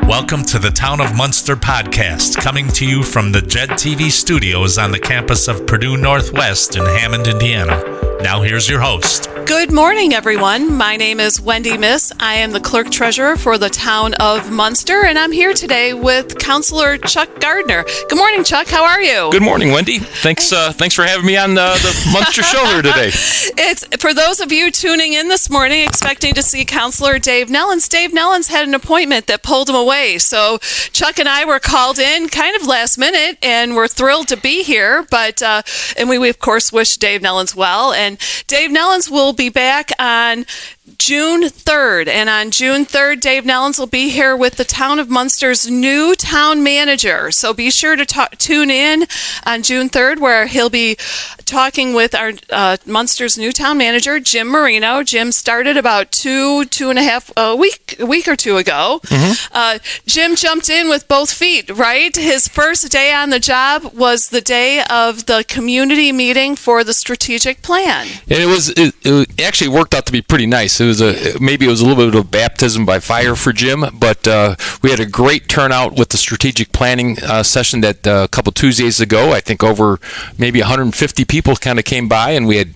Welcome to the Town of Munster podcast, coming to you from the JED TV studios on the campus of Purdue Northwest in Hammond, Indiana. Now here's your host. Good morning, everyone. My name is Wendy Miss. I am the clerk treasurer for the Town of Munster, and I'm here today with Councilor Chuck Gardner. Good morning, Chuck. How are you? Good morning, Wendy. Thanks for having me on the Munster show here today. It's for those of you tuning in this morning, expecting to see Councilor Dave Nellens. Dave Nellens had an appointment that pulled him away, so Chuck and I were called in kind of last minute, and we're thrilled to be here. But and we of course wish Dave Nellens well. And Dave Nellens will be back on June 3rd. And on June 3rd, Dave Nellens will be here with the Town of Munster's new town manager. So be sure to tune in on June 3rd, where he'll be talking with our Munster's new town manager, Jim Marino. Jim started about two and a half week or two ago. Mm-hmm. Jim jumped in with both feet, right? His first day on the job was the day of the community meeting for the strategic plan. And it actually worked out to be pretty nice. Maybe it was a little bit of a baptism by fire for Jim, but we had a great turnout with the strategic planning session that a couple Tuesdays ago. I think over maybe 150 people kind of came by, and we had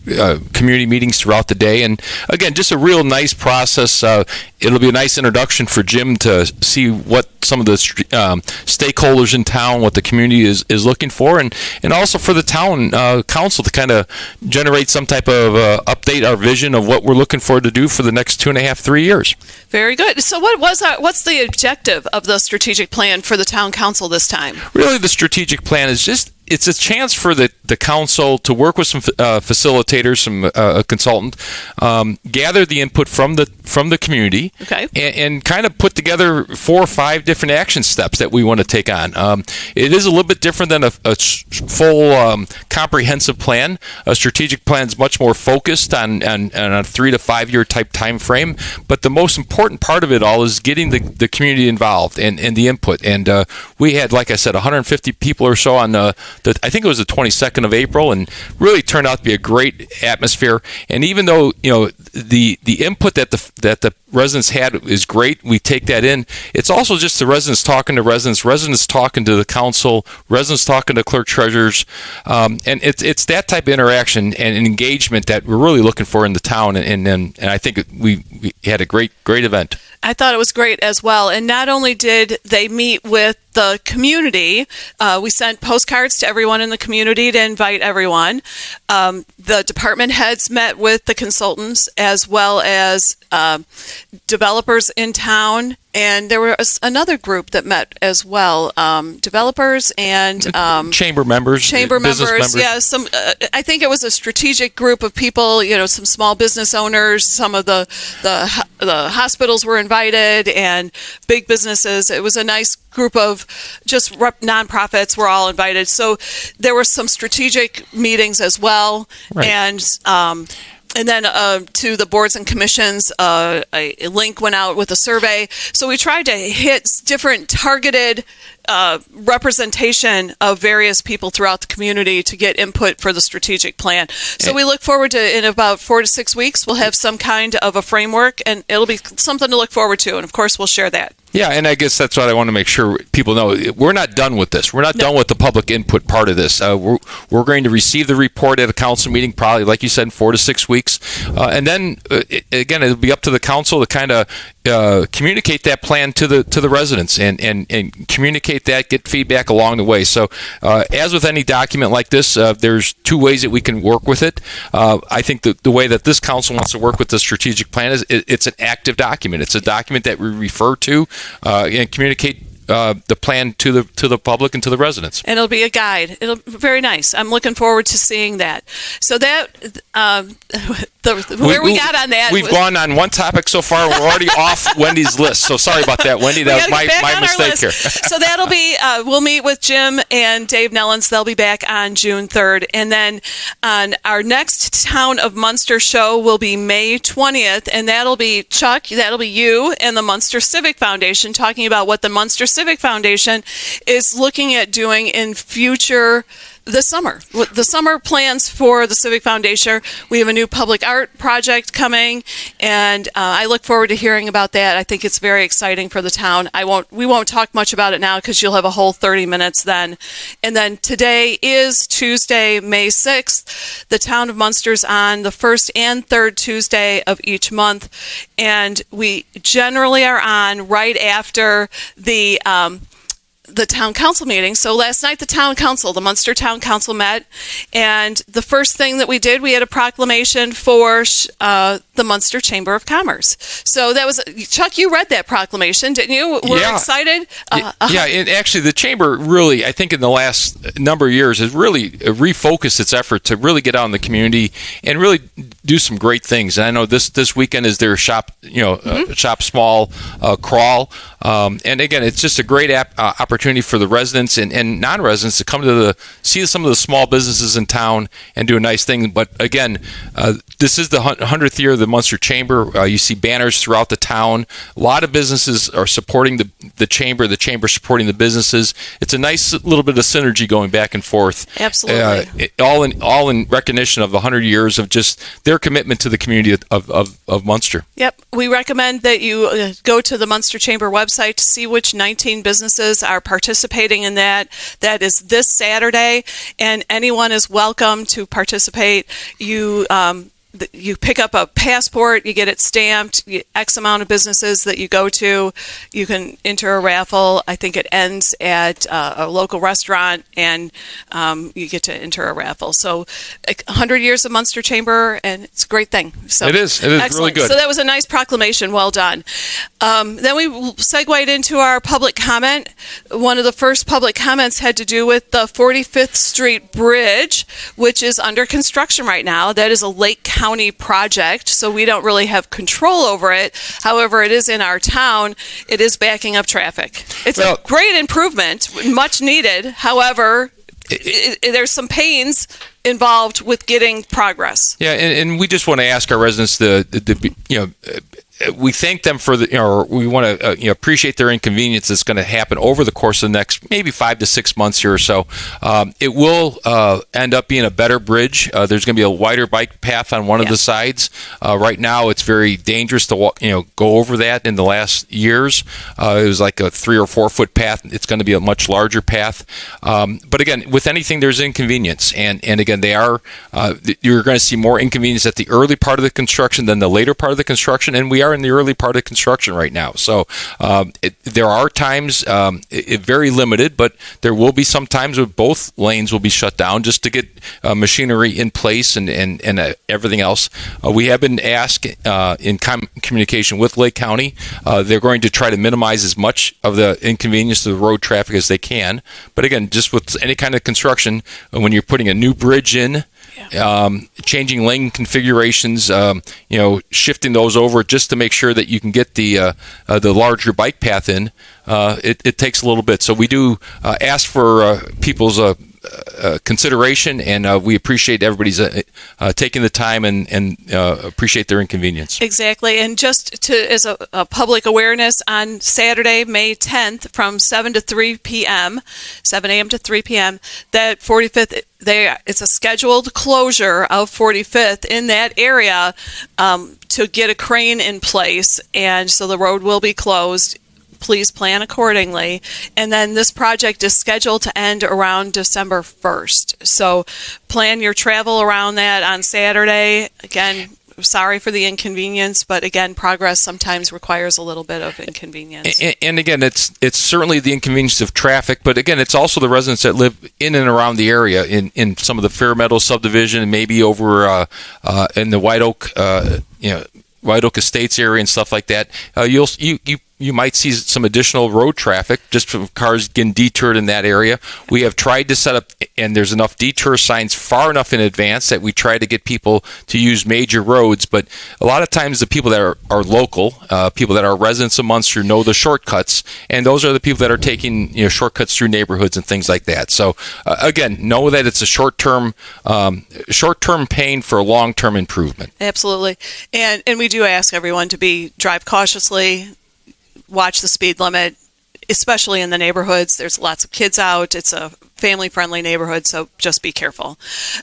community meetings throughout the day. And again, just a real nice process. It'll be a nice introduction for Jim to see what some of the stakeholders in town, what the community is looking for, and also for the town council to kind of generate some type of update our vision of what we're looking for to do for the next 2.5-3 years. Very good. So what's the objective of the strategic plan for the town council this time? Really, the strategic plan is it's a chance for the council to work with some facilitators, some consultant, gather the input from the community, okay, and kind of put together 4 or 5 different action steps that we want to take on. It is a little bit different than a full comprehensive plan. A strategic plan is much more focused on a 3 to 5 year type time frame, but the most important part of it all is getting the community involved and the input. And we had, like I said, 150 people or so on I think it was the 22nd of April, and really turned out to be a great atmosphere. And even though the input that the residents had is great, we take that in. It's also just the residents talking to residents talking to the council, residents talking to clerk treasurers, and it's that type of interaction and engagement that we're really looking for in the town. And I think we had a great event. I thought it was great as well. And not only did they meet with the community, we sent postcards to everyone in the community to invite everyone. The department heads met with the consultants as well as developers in town. And there was another group that met as well, developers and chamber members. Members. Yeah, some. I think it was a strategic group of people. Some small business owners. Some of the hospitals were invited, and big businesses. It was a nice group of just nonprofits were all invited. So there were some strategic meetings as well, right. And then to the boards and commissions, a link went out with a survey. So we tried to hit different targeted representation of various people throughout the community to get input for the strategic plan. So we look forward to, in about 4 to 6 weeks, we'll have some kind of a framework, and it'll be something to look forward to. And of course, we'll share that. Yeah, and I guess that's what I want to make sure people know. We're not done with this. We're not done with the public input part of this. We're going to receive the report at a council meeting, probably, like you said, in 4 to 6 weeks. And then, again, it'll be up to the council to kind of communicate that plan to the residents and communicate that, get feedback along the way. So as with any document like this, there's 2 ways that we can work with it. I think the way that this council wants to work with the strategic plan is it's an active document. It's a document that we refer to and communicate the plan to the public and to the residents. And it'll be a guide. It'll be very nice. I'm looking forward to seeing that. So that where we got on that. We've gone on one topic so far. We're already off Wendy's list. So sorry about that, Wendy. That was my mistake here. So that'll be, we'll meet with Jim and Dave Nellens. They'll be back on June 3rd. And then on our next Town of Munster show will be May 20th. And that'll be, Chuck, that'll be you and the Munster Civic Foundation talking about what the Munster Civic Foundation is looking at doing in future this summer. The summer plans for the Civic Foundation. We have a new public art project coming, and I look forward to hearing about that. I think it's very exciting for the town. We won't talk much about it now because you'll have a whole 30 minutes then. And then today is Tuesday, May 6th. The town of Munster's on the first and third Tuesday of each month, and we generally are on right after the town council meeting. So last night, the Munster Town Council met, and the first thing that we did, we had a proclamation for the Munster Chamber of Commerce. So that was, Chuck, you read that proclamation, didn't you? We're excited. Yeah, and actually the chamber really, I think in the last number of years, has really refocused its effort to really get out in the community and really do some great things. And I know this weekend is their shop, shop small crawl. And again, it's just a great opportunity for the residents and non-residents to come to see some of the small businesses in town and do a nice thing. But again, this is the 100th year of the Munster Chamber. You see banners throughout the town. A lot of businesses are supporting the chamber supporting the businesses. It's a nice little bit of synergy going back and forth. Absolutely. All in recognition of the 100 years of just their commitment to the community of Munster. Yep. We recommend that you go to the Munster Chamber website to see which 19 businesses are participating in that. That is this Saturday, and anyone is welcome to participate. You pick up a passport, you get it stamped, X amount of businesses that you go to, you can enter a raffle. I think it ends at a local restaurant, and you get to enter a raffle. So 100 years of Munster Chamber, and it's a great thing. So it is excellent. Really good. So that was a nice proclamation. Well done. Then we segued into our public comment. One of the first public comments had to do with the 45th Street Bridge, which is under construction right now. That is a Lake County project, so we don't really have control over it. However, it is in our town. It is backing up traffic. It's a great improvement, much needed. However, there's some pains involved with getting progress. Yeah, and we just want to ask our residents we thank them for we want to appreciate their inconvenience that's going to happen over the course of the next maybe 5 to 6 months here or so. It will end up being a better bridge. There's going to be a wider bike path on one of the sides. Right now, it's very dangerous to walk, go over that. In the last years, it was like a 3 or 4 foot path. It's going to be a much larger path. But again, with anything, there's inconvenience, and again, they are. You're going to see more inconvenience at the early part of the construction than the later part of the construction, and we are in the early part of construction right now. So there are times, very limited, but there will be some times where both lanes will be shut down just to get machinery in place and everything else. We have been asked in communication with Lake County, they're going to try to minimize as much of the inconvenience to the road traffic as they can. But again, just with any kind of construction, when you're putting a new bridge in, changing lane configurations, shifting those over just to make sure that you can get the larger bike path in. It takes a little bit. So we do ask for people's consideration, and we appreciate everybody's taking the time and appreciate their inconvenience. Exactly. And just as a public awareness, on Saturday, May 10th, from 7 to 3 p.m., 7 a.m. to 3 p.m., that 45th, it's a scheduled closure of 45th in that area to get a crane in place, and so the road will be closed. Please plan accordingly. And then this project is scheduled to end around December 1st. So plan your travel around that on Saturday. Again, sorry for the inconvenience, but again, progress sometimes requires a little bit of inconvenience. And again, it's certainly the inconvenience of traffic, but again, it's also the residents that live in and around the area in some of the Fair Meadows subdivision and maybe over in the White Oak, White Oak Estates area and stuff like that. You might see some additional road traffic just from cars getting detoured in that area. We have tried to set up, and there's enough detour signs far enough in advance that we try to get people to use major roads. But a lot of times the people that are local, people that are residents of Munster, know the shortcuts, and those are the people that are taking shortcuts through neighborhoods and things like that. So again, know that it's a short-term pain for a long-term improvement. Absolutely. And we do ask everyone to drive cautiously, watch the speed limit, especially in the neighborhoods. There's lots of kids out. It's a family-friendly neighborhood, so just be careful.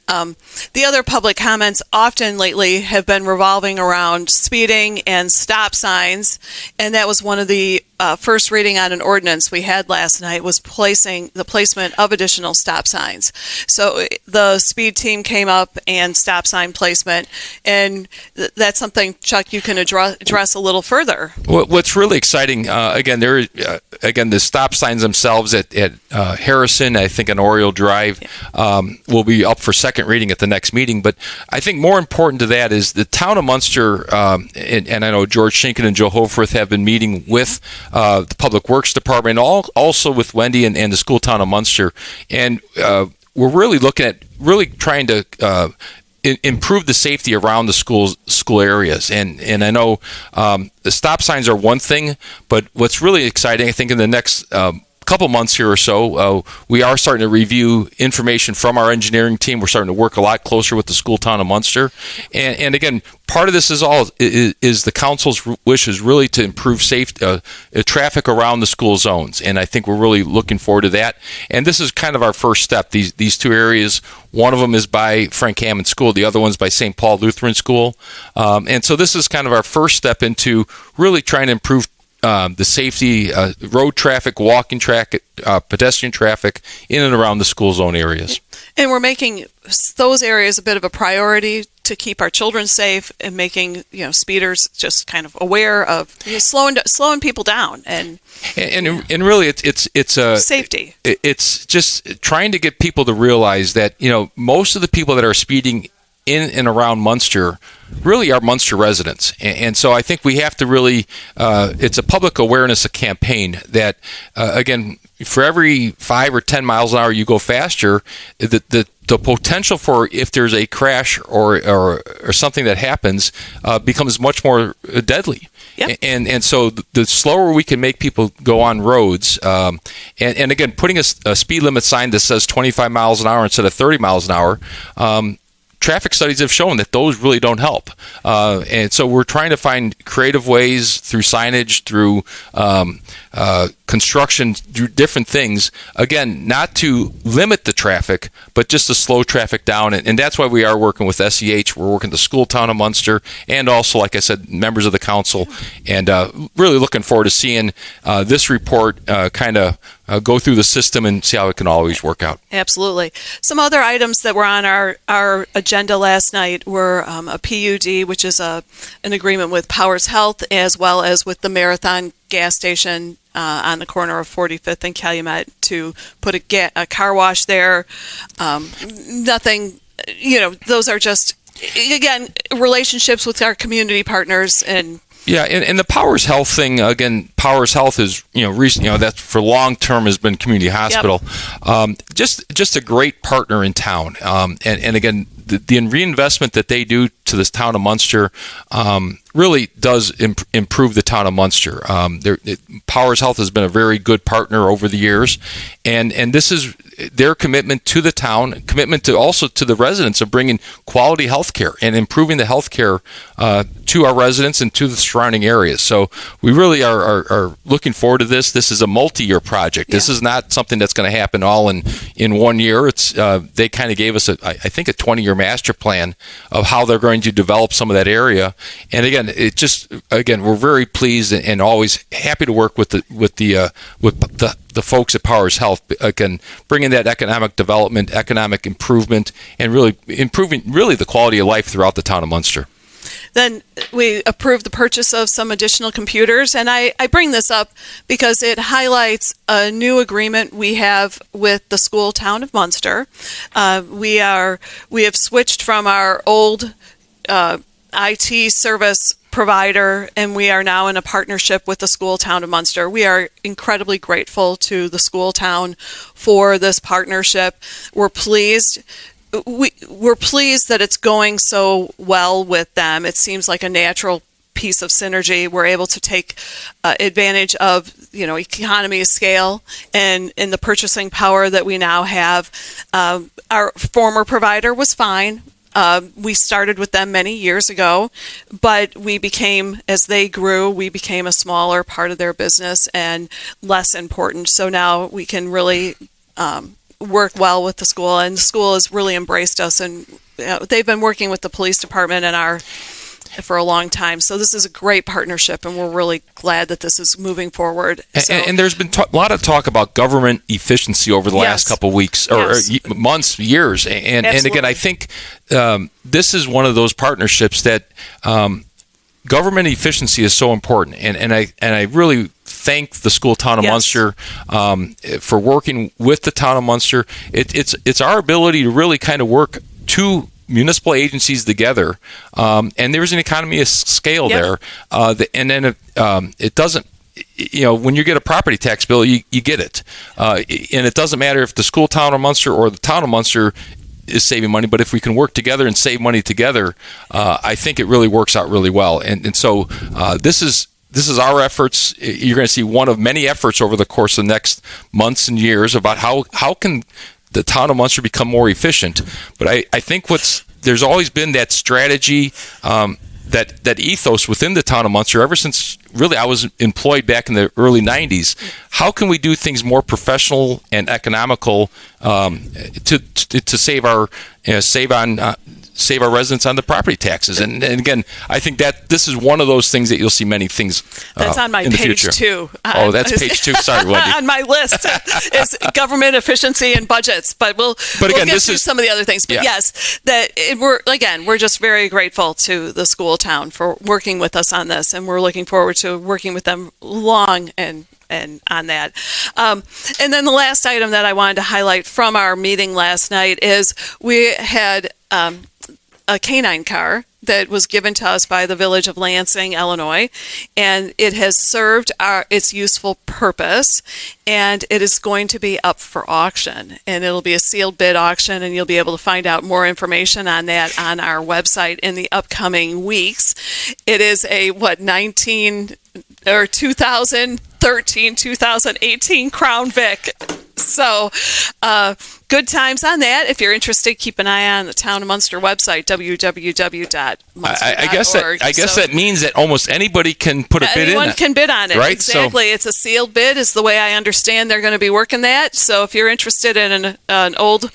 The other public comments often lately have been revolving around speeding and stop signs, and that was one of the first reading on an ordinance we had last night was the placement of additional stop signs. So the speed team came up and stop sign placement, and that's something, Chuck, you can address a little further. What's really exciting, the stop signs themselves at Harrison, I think on Oriole Drive, will be up for second reading at the next meeting. But I think more important to that is the town of Munster, and I know George Schinken and Joe Hoforth have been meeting with the Public Works Department, also with Wendy and the school town of Munster. And we're really looking at trying to improve the safety around the school areas. And I know the stop signs are one thing, but what's really exciting, I think in the next couple months here or so, we are starting to review information from our engineering team. We're starting to work a lot closer with the school town of Munster. And again, part of this is the council's wish is really to improve safety, traffic around the school zones. And I think we're really looking forward to that. And this is kind of our first step. These two areas, one of them is by Frank Hammond School. The other one's by St. Paul Lutheran School. And so this is kind of our first step into really trying to improve the safety, road traffic, walking traffic, pedestrian traffic in and around the school zone areas. And we're making those areas a bit of a priority to keep our children safe and making speeders just kind of aware of slowing people down and really it's safety. It's just trying to get people to realize that most of the people that are speeding in and around Munster really are Munster residents. And so I think we have to really, it's a public awareness campaign that, again, for every 5 or 10 miles an hour you go faster, the potential for if there's a crash or something that happens becomes much more deadly. Yep. And so the slower we can make people go on roads, and again, putting a speed limit sign that says 25 miles an hour instead of 30 miles an hour, traffic studies have shown that those really don't help. And so we're trying to find creative ways through signage, through construction, through different things, again, not to limit the traffic, but just to slow traffic down. And that's why we are working with SEH. We're working with the school town of Munster and also, like I said, members of the council. And really looking forward to seeing this report kind of go through the system and see how it can always work out. Absolutely. Some other items that were on our agenda last night were a PUD, which is an agreement with Powers Health, as well as with the Marathon gas station on the corner of 45th and Calumet to put a car wash there. Nothing, those are just, again, relationships with our community partners. And yeah, and the Powers Health thing, again, Powers Health is, recent, that for long term has been community hospital. Yep. Just a great partner in town. And again, the reinvestment that they do to this town of Munster really does improve the town of Munster. Powers Health has been a very good partner over the years, and this is their commitment to the town, commitment to also to the residents of bringing quality health care and improving the health care to our residents and to the surrounding areas. So we really are looking forward to this. This is a multi-year project. This is not something that's going to happen all in 1 year. It's they kind of gave us I think a 20-year master plan of how they're going to develop some of that area. And again, we're very pleased and always happy to work with the folks at Powers Health, again, bringing that economic development, economic improvement, and really improving the quality of life throughout the town of Munster. Then we approved the purchase of some additional computers, and I bring this up because it highlights a new agreement we have with the school town of Munster. We have switched from our old IT service provider, and we are now in a partnership with the school town of Munster. We are incredibly grateful to the school town for this partnership. We're pleased. We're pleased that it's going so well with them. It seems like a natural piece of synergy. We're able to take advantage of economy of scale and in the purchasing power that we now have. Our former provider was fine. We started with them many years ago, but as they grew, we became a smaller part of their business and less important. So now we can really work well with the school, and the school has really embraced us, and they've been working with the police department and for a long time. So this is a great partnership, and we're really glad that this is moving forward. And there's been a lot of talk about government efficiency over the last couple of weeks or months, years. And again, I think this is one of those partnerships that government efficiency is so important. And I really thank the school town of Munster for working with the town of Munster. It's our ability to really kind of work two municipal agencies together, and there's an economy of scale there. And then it doesn't, when you get a property tax bill, you get it. And it doesn't matter if the school town of Munster or the town of Munster is saving money, but if we can work together and save money together, I think it really works out really well. And so this is our efforts. You're going to see one of many efforts over the course of the next months and years about how can the town of Munster become more efficient. But I think there's always been that strategy, that ethos within the town of Munster ever since really I was employed back in the early 90s. How can we do things more professional and economical to save our residents on the property taxes? And again, I think that this is one of those things that you'll see many things that's on my in the page future. 2. That's page 2. Sorry, Wendy. On my list is government efficiency and budgets, but we'll get through some of the other things. But yes, we're just very grateful to the school town for working with us on this, and we're looking forward to working with them long and on that. And then the last item that I wanted to highlight from our meeting last night is we had a canine car that was given to us by the Village of Lansing, Illinois, and it has served its useful purpose, and it is going to be up for auction, and it'll be a sealed bid auction, and you'll be able to find out more information on that on our website in the upcoming weeks. It is a 2013, 2018 Crown Vic. So good times on that. If you're interested, keep an eye on the Town of Munster website, www.munster.org. I guess that means that almost anybody can put a bid in. Anyone can bid on it. Right? Exactly. It's a sealed bid is the way I understand they're going to be working that. So if you're interested in an old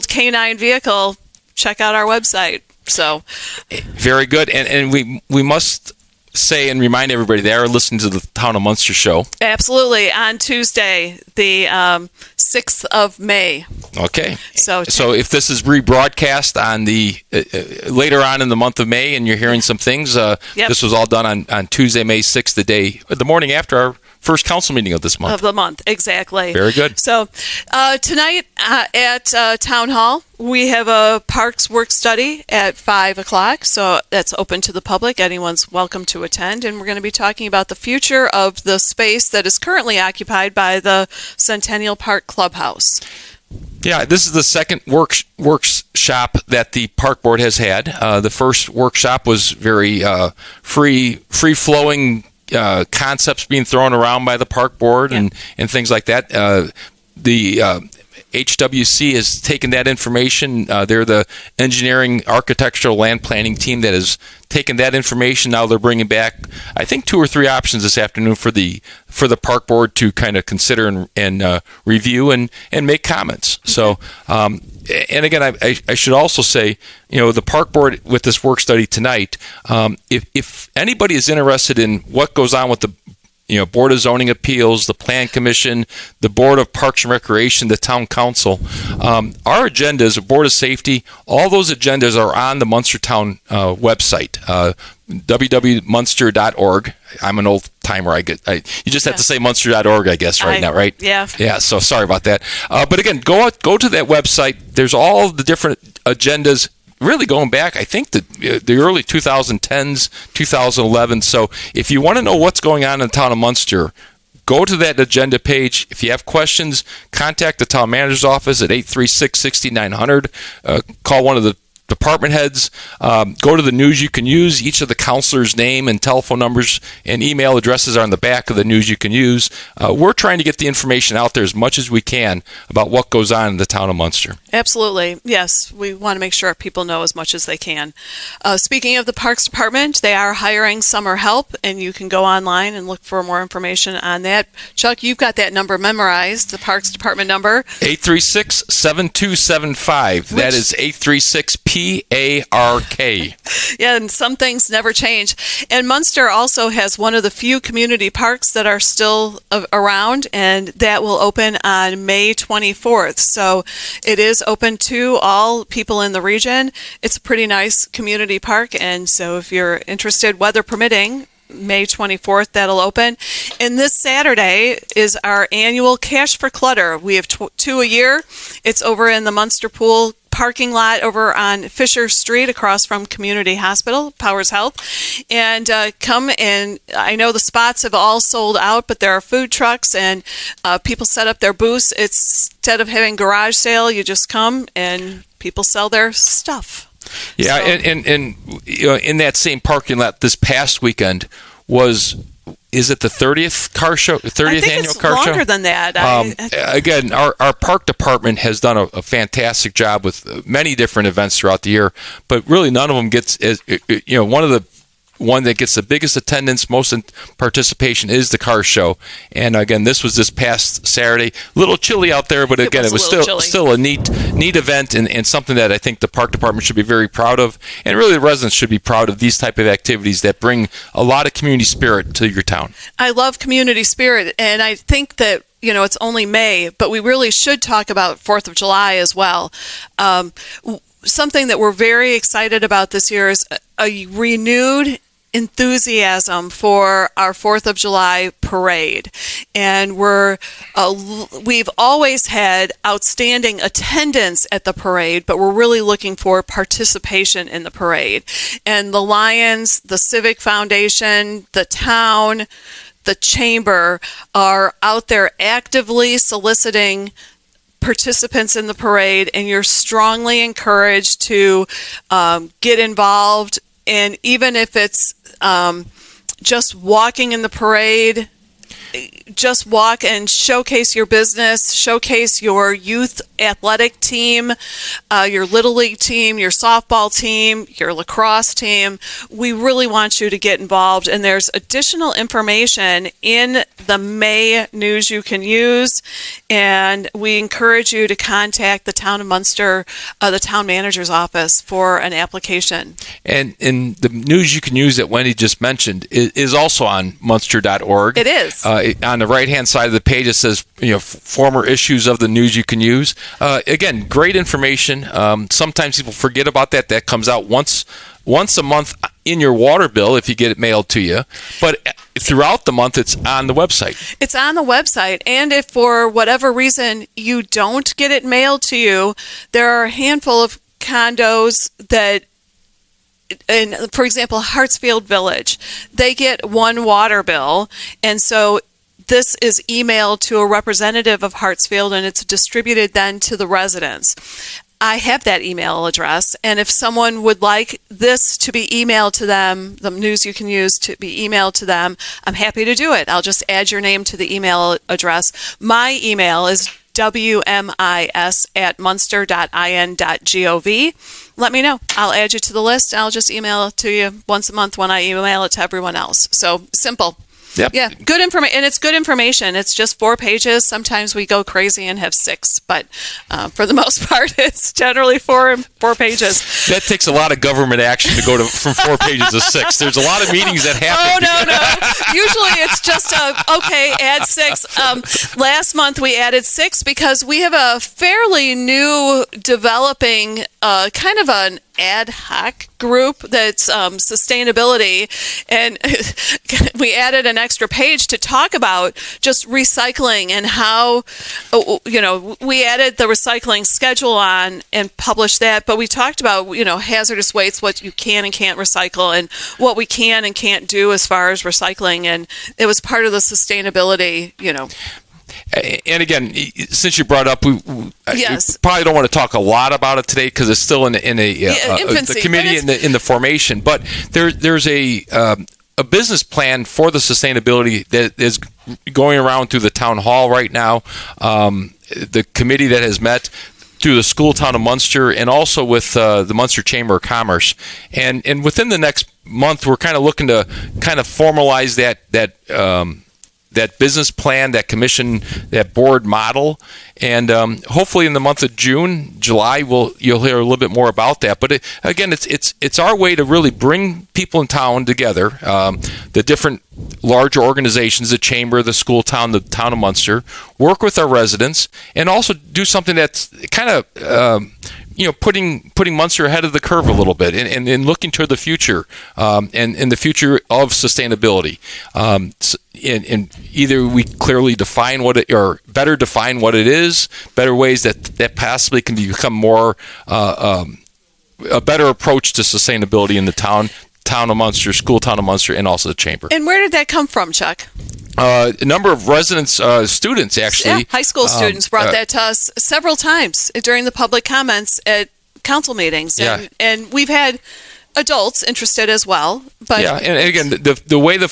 canine vehicle, check out our website. So very good. And we must say and remind everybody they are listening to the Town of Munster show. Absolutely. On Tuesday, the 6th of May. Okay. So if this is rebroadcast on the later on in the month of May and you're hearing some things, this was all done on Tuesday, May 6th, the morning after our first council meeting of this month. Of the month, exactly. Very good. So tonight at Town Hall, we have a parks work study at 5 o'clock, so that's open to the public. Anyone's welcome to attend, and we're going to be talking about the future of the space that is currently occupied by the Centennial Park Clubhouse. Yeah, this is the second workshop that the park board has had. The first workshop was very free-flowing concepts being thrown around by the park board and things like that. The HWC has taken that information. They're the engineering, architectural, land planning team that has taken that information. Now they're bringing back, I think, 2 or 3 options this afternoon for the park board to kind of consider and review and make comments. So, and again, I should also say, the park board with this work study tonight, if anybody is interested in what goes on with the Board of Zoning Appeals, the Plan Commission, the Board of Parks and Recreation, the Town Council. Our agendas, Board of Safety, all those agendas are on the Munster Town website, www.munster.org. I'm an old timer. You just have to say munster.org, I guess, now, right? Yeah. Yeah, so sorry about that. But again, go to that website. There's all the different agendas, really going back, I think, the early 2010s, 2011. So if you want to know what's going on in the town of Munster, go to that agenda page. If you have questions, contact the town manager's office at 836-6900. Call one of the department heads. Go to the News You Can Use. Each of the counselors' name and telephone numbers and email addresses are on the back of the News You Can Use. We're trying to get the information out there as much as we can about what goes on in the town of Munster. Absolutely. Yes, we want to make sure people know as much as they can. Speaking of the Parks Department, they are hiring summer help, and you can go online and look for more information on that. Chuck, you've got that number memorized, the Parks Department number. 836-7275. That is 836-PARK. Yeah, and some things never change. And Munster also has one of the few community parks that are still around, and that will open on May 24th. So it is open to all people in the region. It's a pretty nice community park, and so if you're interested, weather permitting, May 24th, that'll open. And this Saturday is our annual Cash for Clutter. We have two a year. It's over in the Munster Pool parking lot over on Fisher Street across from Community Hospital, Powers Health. And come and I know the spots have all sold out, but there are food trucks and people set up their booths. Instead of having garage sale, you just come and people sell their stuff. Yeah, so. and you know, in that same parking lot this past weekend is it the 30th car show? 30th annual car show? I think it's longer than that. Again, our park department has done a fantastic job with many different events throughout the year, but really none of them gets one that gets the biggest attendance, most participation is the car show. And again, this was this past Saturday. A little chilly out there, but again, it was still a neat event and something that I think the park department should be very proud of. And really the residents should be proud of these type of activities that bring a lot of community spirit to your town. I love community spirit, and I think that it's only May, but we really should talk about 4th of July as well. Something that we're very excited about this year is a renewed enthusiasm for our 4th of July parade. And we've always had outstanding attendance at the parade, but we're really looking for participation in the parade. And the Lions, the Civic Foundation, the town, the chamber are out there actively soliciting participants in the parade, and you're strongly encouraged to get involved. And even if it's just walking in the parade, just walk and showcase your business, showcase your youth athletic team, your Little League team, your softball team, your lacrosse team. We really want you to get involved. And there's additional information in the May News You Can Use. And we encourage you to contact the Town of Munster, the town manager's office for an application. And the News You Can Use that Wendy just mentioned is also on munster.org. It is. On the right-hand side of the page, it says, former issues of the News You Can Use. Again, great information. Sometimes people forget about that. That comes out once a month in your water bill if you get it mailed to you. But throughout the month, it's on the website. It's on the website. And if for whatever reason you don't get it mailed to you, there are a handful of condos that, for example, Hartsfield Village, they get one water bill. And so this is emailed to a representative of Hartsfield, and it's distributed then to the residents. I have that email address, and if someone would like this to be emailed to them, the News You Can Use to be emailed to them, I'm happy to do it. I'll just add your name to the email address. My email is wmis@munster.in.gov. Let me know. I'll add you to the list. I'll just email it to you once a month when I email it to everyone else. So simple. Yep. Yeah, good information, and it's good information. It's just 4 pages. Sometimes we go crazy and have 6, but for the most part, it's generally 4 pages. That takes a lot of government action to go from 4 pages to 6. There's a lot of meetings that happen. Oh, no. Usually it's just, okay, add 6. Last month we added 6 because we have a fairly new developing kind of an ad hoc group that's sustainability, and we added an extra page to talk about just recycling and how we added the recycling schedule on and published that, but we talked about hazardous waste, what you can and can't recycle, and what we can and can't do as far as recycling, and it was part of the sustainability And again, since you brought up, we Yes. probably don't want to talk a lot about it today because it's still in infancy, the committee in the formation. But there's a business plan for the sustainability that is going around through the town hall right now. The committee that has met through the school town of Munster and also with the Munster Chamber of Commerce. And within the next month, we're kind of looking to kind of formalize that business plan, that commission, that board model. And hopefully in the month of June, July, you'll hear a little bit more about that. But again, it's our way to really bring people in town together, the different larger organizations, the chamber, the school town, the town of Munster, work with our residents, and also do something that's kind of putting Munster ahead of the curve a little bit and looking toward the future and the future of sustainability. And either we clearly define what it, or better define what it is, better ways that possibly can become more a better approach to sustainability in the town of Munster, school town of Munster, and also the chamber. And where did that come from, Chuck? A number of residents, students actually. Yeah, high school students brought that to us several times during the public comments at council meetings. And we've had adults interested as well. But yeah, and again, the way the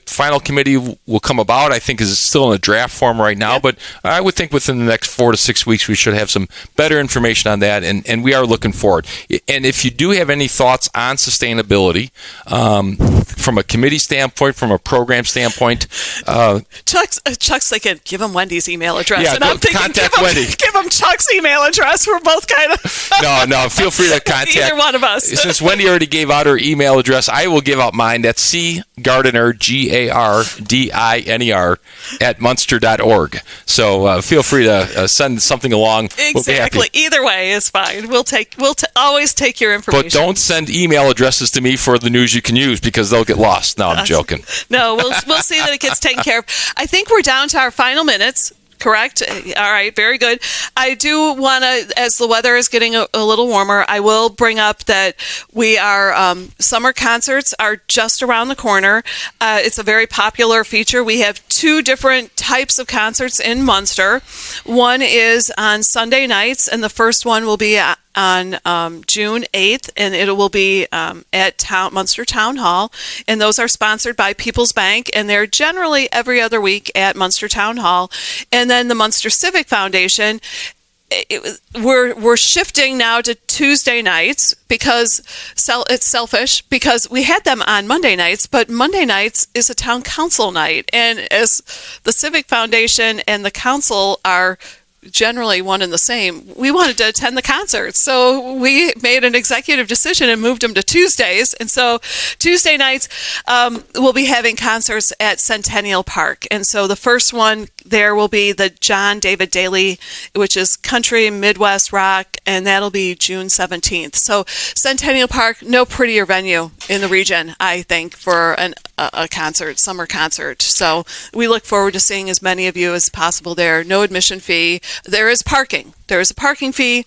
final committee will come about, I think, is still in a draft form right now. Yep. But I would think within the next 4 to 6 weeks, we should have some better information on that, and we are looking forward. And if you do have any thoughts on sustainability, from a committee standpoint, from a program standpoint, Chuck's thinking, give him Wendy's email address. Yeah, and I'm thinking, contact Wendy. Give him Chuck's email address. We're both kind of... No, feel free to contact either one of us. Since Wendy already gave out her email address, I will give out mine. That's cgardiner, GARDINER, @munster.org. So feel free to send something along. Exactly. We'll either way is fine. We'll always take your information. But don't send email addresses to me for the news you can use, because they'll get lost. No, I'm joking. No, we'll see that it gets taken care of. I think we're down to our final minutes. Correct? All right, very good. I do want to, as the weather is getting a little warmer, I will bring up that we are, summer concerts are just around the corner. It's a very popular feature. We have 2 different types of concerts in Munster. One is on Sunday nights, and the first one will be on June 8th, and it will be at Munster Town Hall, and those are sponsored by People's Bank, and they're generally every other week at Munster Town Hall. And then the Munster Civic Foundation, we're shifting now to Tuesday nights because it's selfish, because we had them on Monday nights, but Monday nights is a town council night, and as the Civic Foundation and the council are generally one and the same, we wanted to attend the concerts, so we made an executive decision and moved them to Tuesdays. And so Tuesday nights we'll be having concerts at Centennial Park, and so the first one there will be the John David Daly, which is country Midwest rock, and that'll be June 17th. So Centennial Park, no prettier venue in the region, I think, for a concert, summer concert. So we look forward to seeing as many of you as possible there. No admission fee. There is parking. There is a parking fee.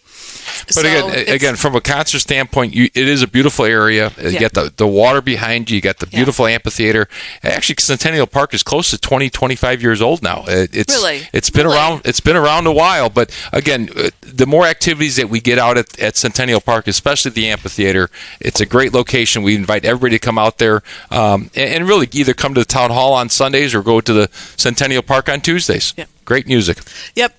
But again, from a concert standpoint, it is a beautiful area. You got the water behind you. You got the beautiful amphitheater. Actually, Centennial Park is close to 20, 25 years old now. It's been around. It's been around a while. But again, the more activities that we get out at Centennial Park, especially the amphitheater, it's a great location. We invite everybody to come out there and really either come to the town hall on Sundays or go to the Centennial Park on Tuesdays. Yeah. Great music. Yep.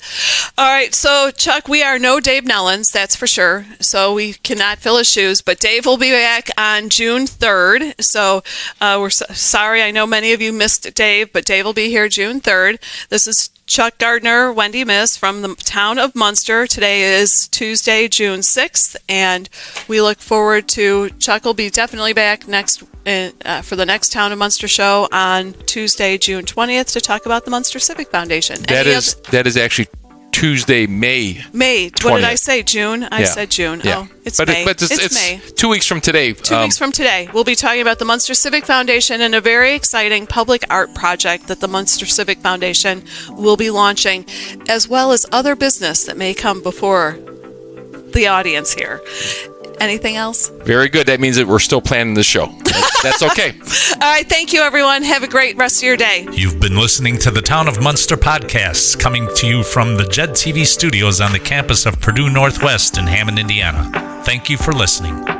All right. So, Chuck, we are no Dave Nellens, that's for sure. So we cannot fill his shoes. But Dave will be back on June 3rd. So we're sorry. I know many of you missed Dave, but Dave will be here June 3rd. This is Chuck Gardner, Wendy Miss from the town of Munster. Today is Tuesday, June 6th, and we look forward to Chuck will be definitely back for the next Town of Munster show on Tuesday, June 20th, to talk about the Munster Civic Foundation. That is actually Tuesday, May 20th. What did I say? June? I said June. Yeah. Oh, it's May. But it's May. 2 weeks from today. 2 weeks from today. We'll be talking about the Munster Civic Foundation and a very exciting public art project that the Munster Civic Foundation will be launching, as well as other business that may come before the audience here. Anything else? Very good. That means that we're still planning the show. That's okay. All right. Thank you, everyone. Have a great rest of your day. You've been listening to the Town of Munster podcasts, coming to you from the JED TV studios on the campus of Purdue Northwest in Hammond, Indiana. Thank you for listening.